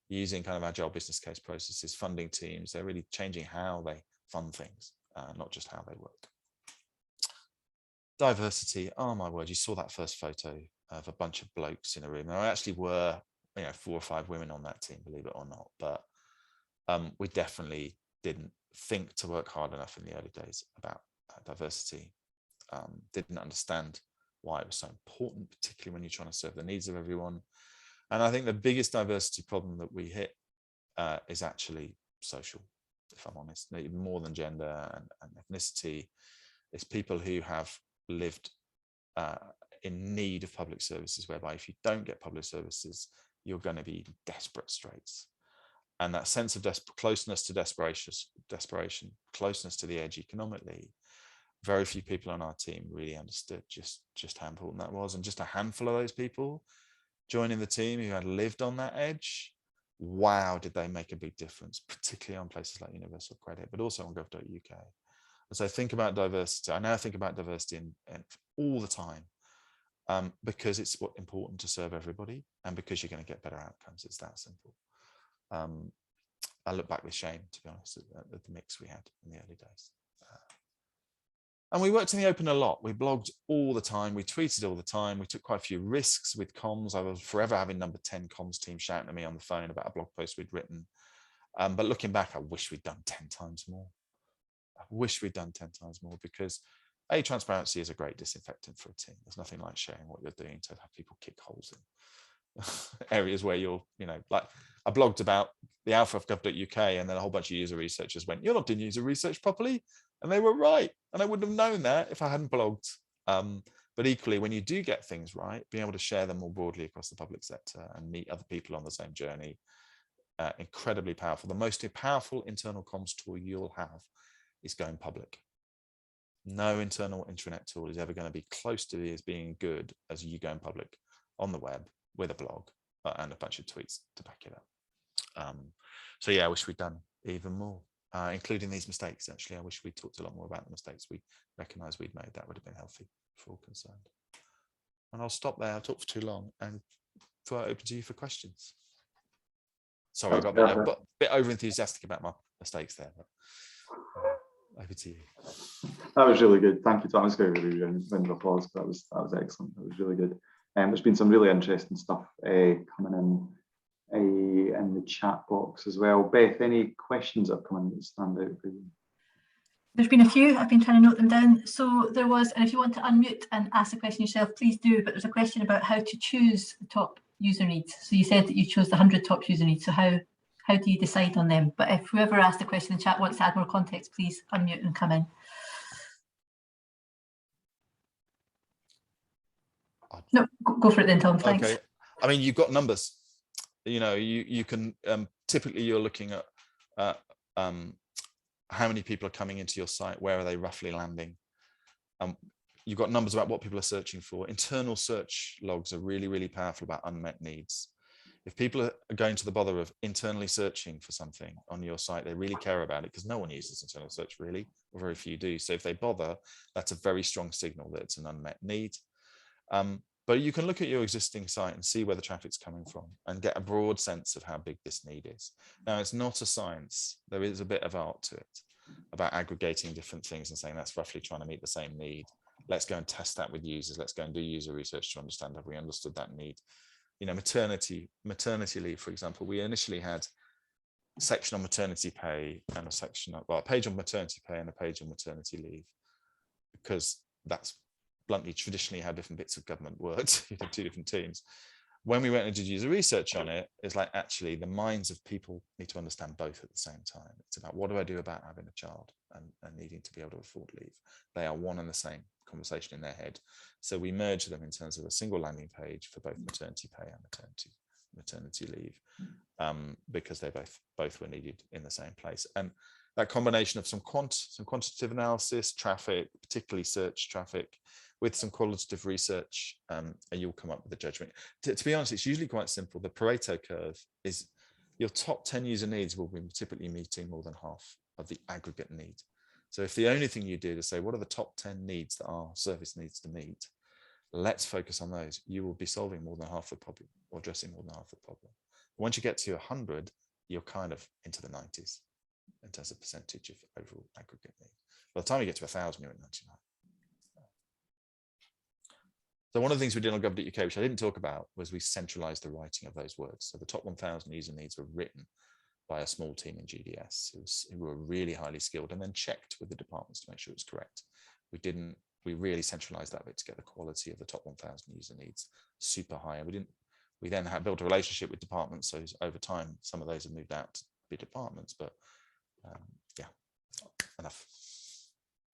using kind of agile business case processes, funding teams. They're really changing how they fund things, not just how they work. Diversity, oh my word, you saw that first photo of a bunch of blokes in a room. There actually were 4 or 5 women on that team, believe it or not, but we definitely didn't think to work hard enough in the early days about diversity. Didn't understand why it was so important, particularly when you're trying to serve the needs of everyone. And I think the biggest diversity problem that we hit is actually social, if I'm honest, more than gender and ethnicity. It's people who have lived in need of public services, whereby if you don't get public services, you're going to be in desperate straits. And that sense of closeness to desperation, closeness to the edge economically, very few people on our team really understood just how important that was. And just a handful of those people joining the team who had lived on that edge wow, did they make a big difference, particularly on places like Universal Credit, but also on gov.uk. And so think about diversity. I now think about diversity in all the time, because it's important to serve everybody, and because you're going to get better outcomes. It's that simple. I look back with shame, to be honest, at the mix we had in the early days. And we worked in the open a lot. We blogged all the time. We tweeted all the time. We took quite a few risks with comms. I was forever having number 10 comms team shouting at me on the phone about a blog post we'd written. But looking back, I wish we'd done 10 times more. I wish we'd done 10 times more, because transparency is a great disinfectant for a team. There's nothing like sharing what you're doing to have people kick holes in areas where you're, like I blogged about the alpha of gov.uk, and then a whole bunch of user researchers went, "You're not doing user research properly." And they were right. And I wouldn't have known that if I hadn't blogged. But equally, when you do get things right, being able to share them more broadly across the public sector and meet other people on the same journey, incredibly powerful. The most powerful internal comms tool you'll have is going public. No internal intranet tool is ever going to be close to as being good as you going public on the web with a blog and a bunch of tweets to back it up. So yeah, I wish we'd done even more. Including these mistakes, actually. I wish we talked a lot more about the mistakes we recognised we'd made. That would have been healthy for all concerned. And I'll stop there. I've talked for too long, and throw it open to you for questions. Sorry, I got a bit over enthusiastic about my mistakes there, but over to you. That was really good. Thank you, Tom. Really round of applause. That was excellent. That was really good. There's been some really interesting stuff coming in the chat box as well. Beth, any questions that have come in that stand out for you? There's been a few. I've been trying to note them down. So there was, and if you want to unmute and ask the question yourself, please do. But there's a question about how to choose the top user needs. So you said that you chose the 100 top user needs. So how do you decide on them? But if whoever asked the question in the chat wants to add more context, please unmute and come in. No, go for it then, Tom. Thanks. Okay. I mean, you've got numbers. You can typically you're looking at how many people are coming into your site, where are they roughly landing. You've got numbers about what people are searching for. Internal search logs are really, really powerful about unmet needs. If people are going to the bother of internally searching for something on your site, they really care about it, because no one uses internal search really, or very few do. So if they bother, that's a very strong signal that it's an unmet need. But you can look at your existing site and see where the traffic's coming from and get a broad sense of how big this need is. Now, it's not a science. There is a bit of art to it about aggregating different things and saying that's roughly trying to meet the same need. Let's go and test that with users. Let's go and do user research to understand, have we understood that need? Maternity leave, for example, we initially had a section on maternity pay and a section, a page on maternity pay and a page on maternity leave, because that's bluntly traditionally how different bits of government worked. You had two different teams. When we went and did user research on it, it's like, actually the minds of people need to understand both at the same time. It's about, what do I do about having a child and needing to be able to afford leave? They are one and the same conversation in their head. So we merge them in terms of a single landing page for both maternity pay and maternity leave, because they both were needed in the same place. And that combination of some quantitative analysis, traffic, particularly search traffic, with some qualitative research, and you'll come up with a judgment. To be honest, it's usually quite simple. The Pareto curve is your top 10 user needs will be typically meeting more than half of the aggregate need. So if the only thing you do is say, what are the top 10 needs that our service needs to meet? Let's focus on those. You will be solving more than half the problem, or addressing more than half the problem. Once you get to 100, you're kind of into the 90s in terms of percentage of overall aggregate need. By the time you get to 1,000, you're at 99. So one of the things we did on gov.uk, which I didn't talk about, was we centralized the writing of those words. So the top 1,000 user needs were written by a small team in GDS who were really highly skilled, and then checked with the departments to make sure it was correct. We really centralized that bit to get the quality of the top 1,000 user needs super high. And we then built a relationship with departments. So over time, some of those have moved out to be departments, but yeah, enough.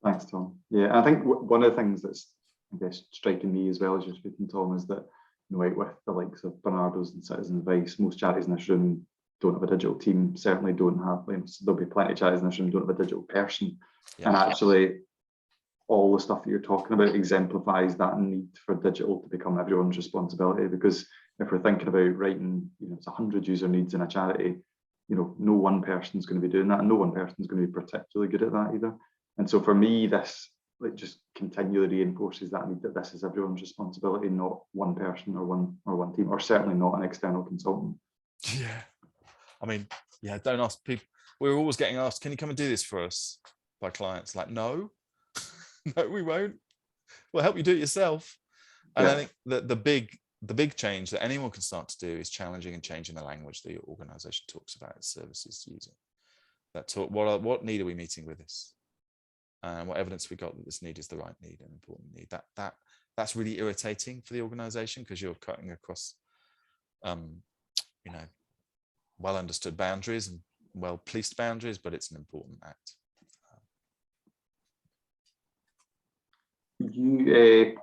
Thanks, Tom. Yeah, I think one of the things that's, I guess, striking me as well as you're speaking, Tom, is that, with the likes of Bernardo's and Citizen Advice, most charities in this room don't have a digital team, certainly don't have, there'll be plenty of charities in this room don't have a digital person. Yeah. And actually, all the stuff that you're talking about exemplifies that need for digital to become everyone's responsibility, because if we're thinking about writing, it's 100 user needs in a charity, no one person's going to be doing that, and no one person's going to be particularly good at that either. And so for me, this just continually reinforces that need, that this is everyone's responsibility, not one person or one team, or certainly not an external consultant. Yeah, I mean, yeah, don't ask people. We're always getting asked, can you come and do this for us, by clients? Like, no, no, we won't. We'll help you do it yourself. And I think that the big change that anyone can start to do is challenging and changing the language that your organization talks about its services using. That talk, what need are we meeting with this? And what evidence we got that this need is the right need, an important need. That's really irritating for the organization, because you're cutting across well understood boundaries and well policed boundaries, but it's an important act.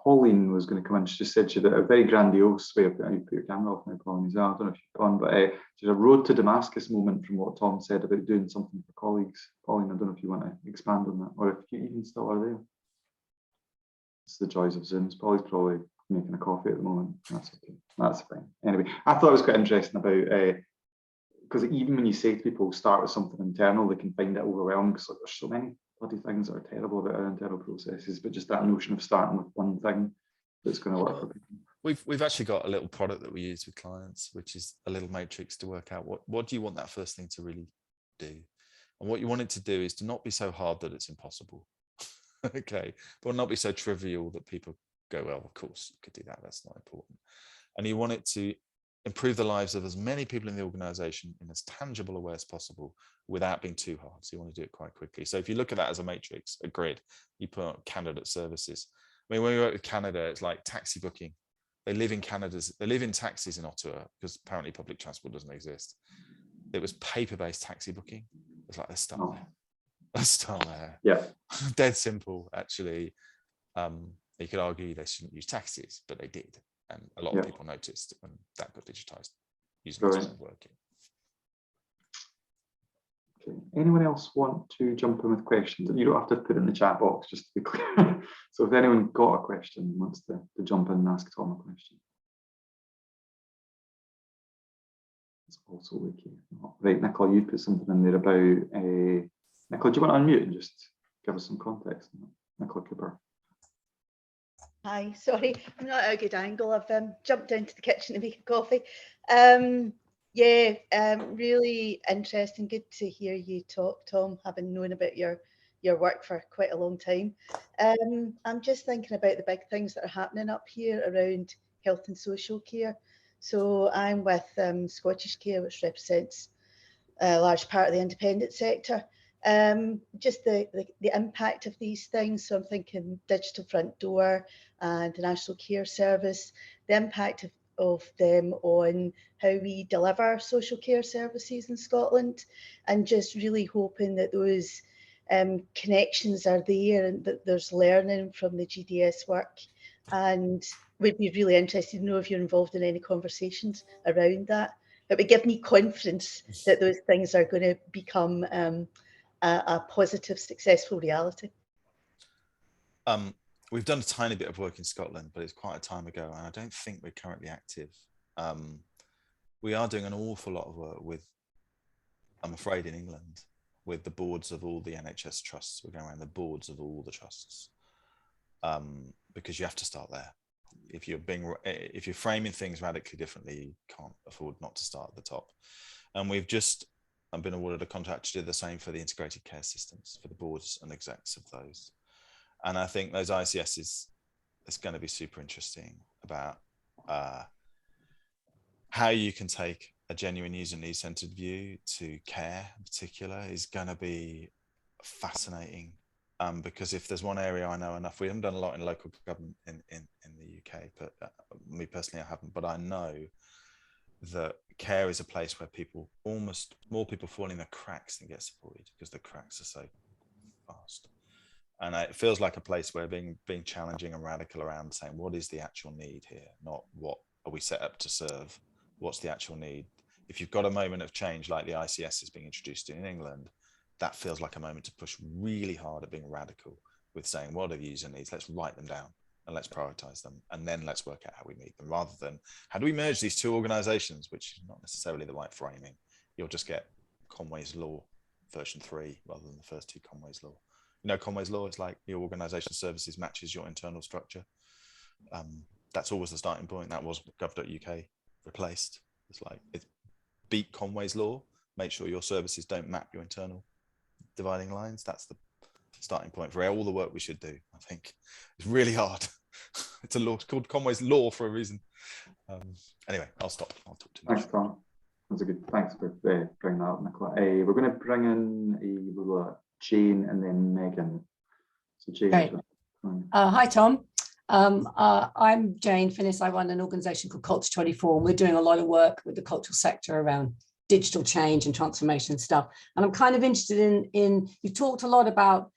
Pauline was going to come in. She just said she had a very grandiose way of put your camera off now, Pauline, as well. I don't know if you've gone, but there's a road to Damascus moment from what Tom said about doing something for colleagues. Pauline, I don't know if you want to expand on that, or if you even still are there. It's the joys of Zooms. Paulie's probably making a coffee at the moment. That's okay. That's fine. Anyway, I thought it was quite interesting about because even when you say to people start with something internal, they can find it overwhelming, because there's so many bloody things that are terrible about our internal processes, but just that notion of starting with one thing that's going to work for people. We've actually got a little product that we use with clients, which is a little matrix to work out what do you want that first thing to really do, and what you want it to do is to not be so hard that it's impossible. Okay, but not be so trivial that people go, well, of course you could do that, that's not important. And you want it to improve the lives of as many people in the organization in as tangible a way as possible without being too hard. So you want to do it quite quickly. So if you look at that as a matrix, a grid, you put on candidate services. I mean, when we work with Canada, it's like taxi booking. They live in taxis in Ottawa, because apparently public transport doesn't exist. It was paper-based taxi booking. It's like, let's start there. Let's start there. Yeah. Dead simple, actually. You could argue they shouldn't use taxis, but they did. And a lot of people noticed when that got digitized, using it wasn't working. Okay. Anyone else want to jump in with questions? And you don't have to put it in the chat box, just to be clear. So if anyone got a question and wants to jump in and ask Tom a question. It's also okay. Right, Nicola, you put something in there about Nicola, do you want to unmute and just give us some context? Nicola Cooper. Hi, sorry, I'm not at a good angle. I've jumped down to the kitchen to make a coffee. Really interesting. Good to hear you talk, Tom, having known about your work for quite a long time. I'm just thinking about the big things that are happening up here around health and social care. So I'm with Scottish Care, which represents a large part of the independent sector. Just the impact of these things. So I'm thinking digital front door and the National Care Service, the impact of them on how we deliver social care services in Scotland, and just really hoping that those connections are there and that there's learning from the GDS work. And we'd be really interested to know if you're involved in any conversations around that. It would give me confidence that those things are going to become a positive, successful reality. We've done a tiny bit of work in Scotland, but it's quite a time ago, and I don't think we're currently active. We are doing an awful lot of work with, I'm afraid, in England, with the boards of all the NHS trusts. We're going around the boards of all the trusts, because you have to start there. If you're framing things radically differently, you can't afford not to start at the top. And I've been awarded a contract to do the same for the integrated care systems, for the boards and execs of those. And I think those ICSs, it's going to be super interesting about how you can take a genuine user need-centered view to care in particular is going to be fascinating. Because if there's one area I know enough, we haven't done a lot in local government in the UK, but me personally, I haven't, but I know that care is a place where more people fall in the cracks than get supported, because the cracks are so fast. And it feels like a place where being challenging and radical around saying, what is the actual need here? Not what are we set up to serve? What's the actual need? If you've got a moment of change like the ICS is being introduced in England, that feels like a moment to push really hard at being radical with saying, what are the user needs? Let's write them down and and let's prioritize them, and then let's work out how we meet them, rather than how do we merge these two organizations, which is not necessarily the right framing. You'll just get Conway's Law version 3 rather than the first two Conway's Law. You know, Conway's Law is like your organization services matches your internal structure. That's always the starting point. That was gov.uk replaced. It's like, it's beat Conway's Law, make sure your services don't map your internal dividing lines. That's the starting point for all the work we should do. I think it's really hard. It's a law, it's called Conway's Law for a reason. Anyway, I'll stop. I'll talk too much. Thanks, Tom. That's a good. Thanks for bringing that up, Nicola. We're going to bring in Jane and then Megan. So Jane. Great. Hi, Tom. I'm Jane Finnis. I run an organisation called Culture 24, and we're doing a lot of work with the cultural sector around digital change and transformation stuff. And I'm kind of interested in you've talked a lot about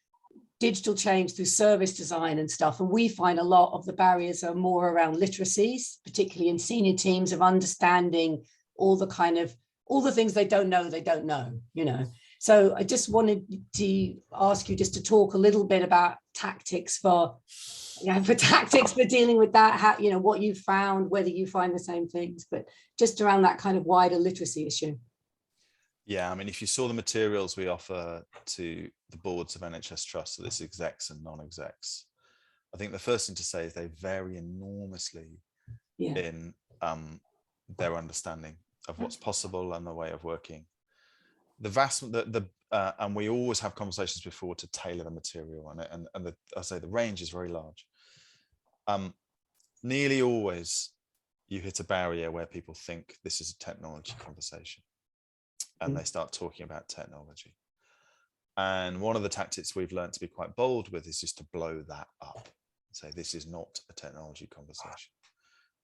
digital change through service design and stuff, and we find a lot of the barriers are more around literacies, particularly in senior teams, of understanding all the things they don't know, you know. So I just wanted to ask you just to talk a little bit about tactics for dealing with that, how, you know, what you found, whether you find the same things, but just around that kind of wider literacy issue. Yeah, I mean, if you saw the materials we offer to the boards of NHS trusts, so this execs and non-execs, I think the first thing to say is they vary enormously in their understanding of what's possible and the way of working. And we always have conversations before to tailor the material on it, and I say the range is very large. Nearly always you hit a barrier where people think this is a technology conversation, and they start talking about technology. And one of the tactics we've learned to be quite bold with is just to blow that up and say this is not a technology conversation.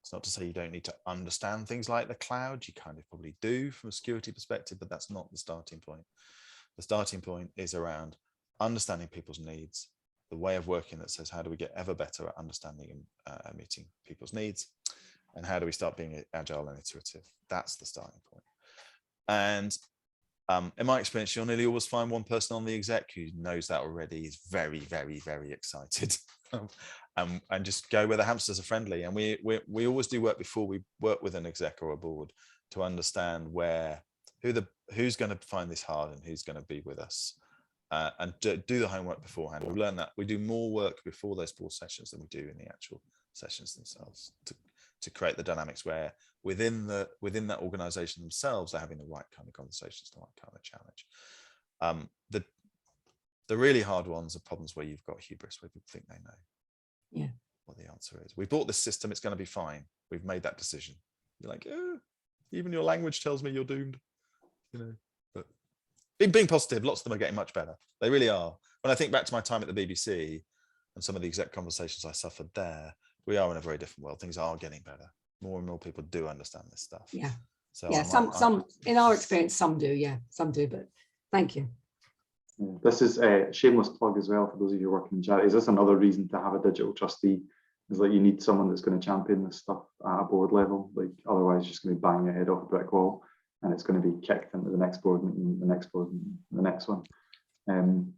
It's not to say you don't need to understand things like the cloud. You kind of probably do from a security perspective, but that's not the starting point. The starting point is around understanding people's needs, the way of working that says, how do we get ever better at understanding and meeting people's needs? And how do we start being agile and iterative? That's the starting point. And in my experience, you'll nearly always find one person on the exec who knows that already, is very, very, very excited. And just go where the hamsters are friendly. And we always do work before we work with an exec or a board to understand who's going to find this hard and who's going to be with us, and do the homework beforehand. We've learned that we do more work before those board sessions than we do in the actual sessions themselves to create the dynamics where within that organization themselves they're having the right kind of conversations, the right kind of challenge. The really hard ones are problems where you've got hubris, where people think they know what the answer is. We bought this system, it's going to be fine. We've made that decision. You're like, even your language tells me you're doomed, you know. But being positive, lots of them are getting much better. They really are. When I think back to my time at the BBC and some of the exec conversations I suffered there, we are in a very different world. Things are getting better. More and more people do understand this stuff. Yeah. So yeah, some in our experience, some do. Some do. But thank you. This is a shameless plug as well for those of you working in charities. This is another reason to have a digital trustee. Is like you need someone that's going to champion this stuff at a board level. Like otherwise, you're just going to be banging your head off a brick wall, and it's going to be kicked into the next board meeting, the next board meeting, the next one.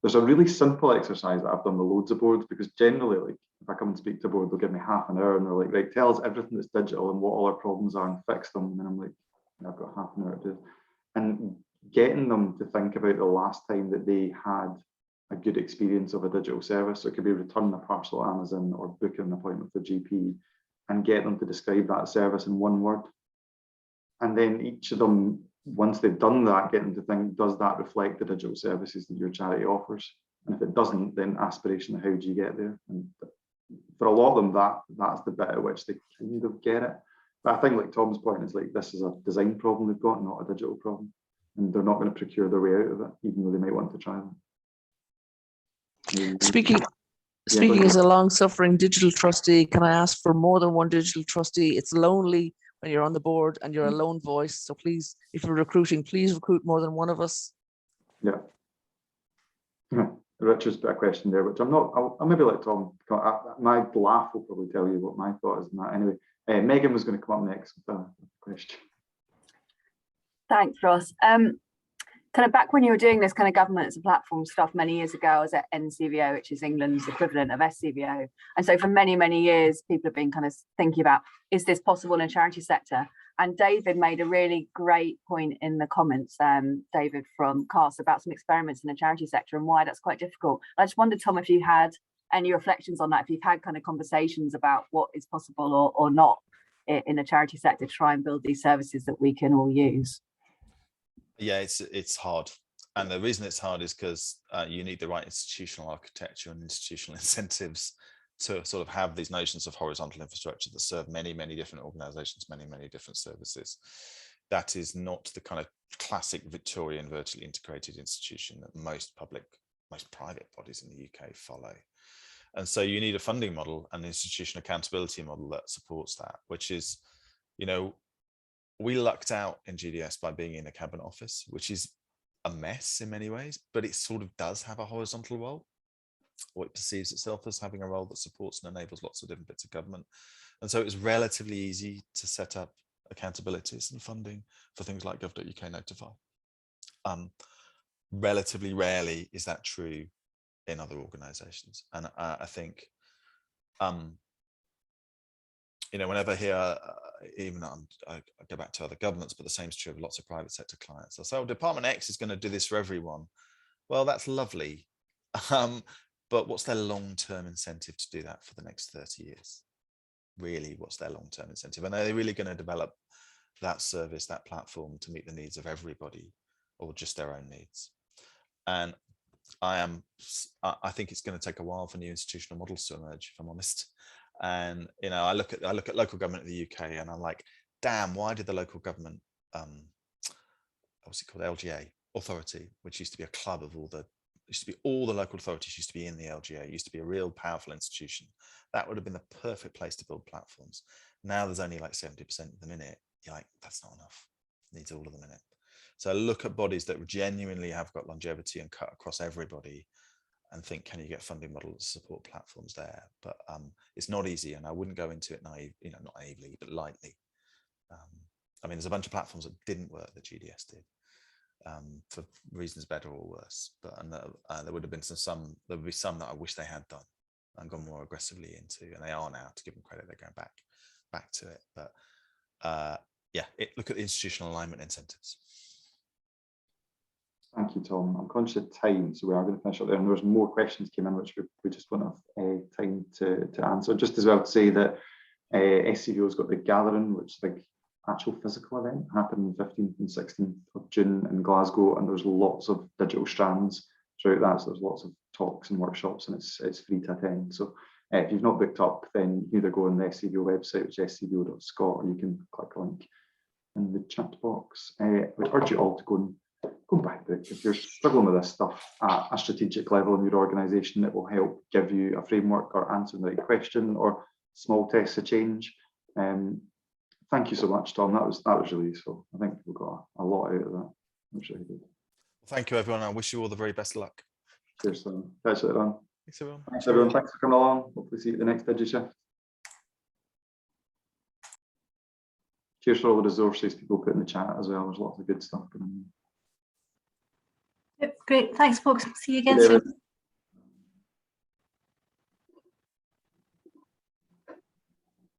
There's a really simple exercise that I've done with loads of boards, because generally, like if I come and speak to a board, they'll give me half an hour and they're like, right, tell us everything that's digital and what all our problems are and fix them. And I'm like, I've got half an hour to do. And getting them to think about the last time that they had a good experience of a digital service. So it could be returning a parcel at Amazon or booking an appointment for GP, and get them to describe that service in one word. And then each of them, once they've done that, get them to think, does that reflect the digital services that your charity offers? And if it doesn't, then aspiration, how do you get there? And for a lot of them, that's the bit at which they kind of get it. But I think, like Tom's point, is like, this is a design problem they've got, not a digital problem. And they're not going to procure their way out of it, even though they might want to try them. Speaking as a long-suffering digital trustee, can I ask for more than one digital trustee? It's lonely when you're on the board and you're a lone voice. So please, if you're recruiting, please recruit more than one of us. Yeah. Richard's got a question there, which I'll maybe let Tom, my laugh will probably tell you what my thought is on that. Anyway, Megan was going to come up next with a question. Thanks, Ross. kind of back when you were doing this kind of government as a platform stuff many years ago, I was at NCVO, which is England's equivalent of SCVO. And so for many, many years, people have been kind of thinking about, is this possible in a charity sector? And David made a really great point in the comments, David from CAST, about some experiments in the charity sector and why that's quite difficult. I just wondered, Tom, if you had any reflections on that, if you've had kind of conversations about what is possible or not in the charity sector to try and build these services that we can all use. Yeah, it's hard. And the reason it's hard is because you need the right institutional architecture and institutional incentives to sort of have these notions of horizontal infrastructure that serve many, many different organizations, many, many different services. That is not the kind of classic Victorian vertically integrated institution that most private bodies in the UK follow. And so you need a funding model and institutional accountability model that supports that, which is, you know, we lucked out in GDS by being in a cabinet office, which is a mess in many ways, but it sort of does have a horizontal role, or it perceives itself as having a role that supports and enables lots of different bits of government. And so it's relatively easy to set up accountabilities and funding for things like gov.uk Notify. Relatively rarely is that true in other organizations. And I think, you know, whenever I hear, even I go back to other governments, but the same is true of lots of private sector clients. They'll say, oh, Department X is going to do this for everyone. Well, that's lovely. But what's their long-term incentive to do that for the next 30 years? Really, what's their long-term incentive? And are they really going to develop that service, that platform to meet the needs of everybody or just their own needs? And I think it's going to take a while for new institutional models to emerge, if I'm honest. And, you know, I look at local government in the UK and I'm like, damn, why did the local government, what's it called, LGA authority, which used to be a club of all the local authorities used to be in the LGA, used to be a real powerful institution. That would have been the perfect place to build platforms. Now there's only like 70% of them in it. You're like, that's not enough. It needs all of them in it. So look at bodies that genuinely have got longevity and cut across everybody and think, can you get funding models to support platforms there? But it's not easy, and I wouldn't go into it naive, you know, not naively, but lightly. I mean, there's a bunch of platforms that didn't work that GDS did. For reasons better or worse, but there would have been some that I wish they had done and gone more aggressively into, and they are now, to give them credit, they're going back to it. But yeah, look at the institutional alignment incentives. Thank you, Tom. I'm conscious of time, so we are going to finish up there, and there's more questions came in which we just won't have time to answer. Just as well to say that SCVO's got the gathering, which is a big actual physical event, happening 15th and 16th of June in Glasgow, and there's lots of digital strands throughout that, so there's lots of talks and workshops, and it's free to attend. So if you've not booked up, then you can either go on the SCVO website, which is scvo.scot, or you can click a link in the chat box. We urge you all to go and buy the book. If you're struggling with this stuff at a strategic level in your organisation, it will help give you a framework or answer the right question or small tests of change. Thank you so much, Tom. That was really useful. I think we got a lot out of that. That's really good. Thank you, everyone. I wish you all the very best of luck. Cheers, Tom. Catch you later on. Thanks, everyone. Thanks, everyone. Thanks for coming along. Hopefully see you at the next DigiShift. Cheers for all the resources people put in the chat as well. There's lots of good stuff going on. Yep, great. Thanks, folks. See you again soon.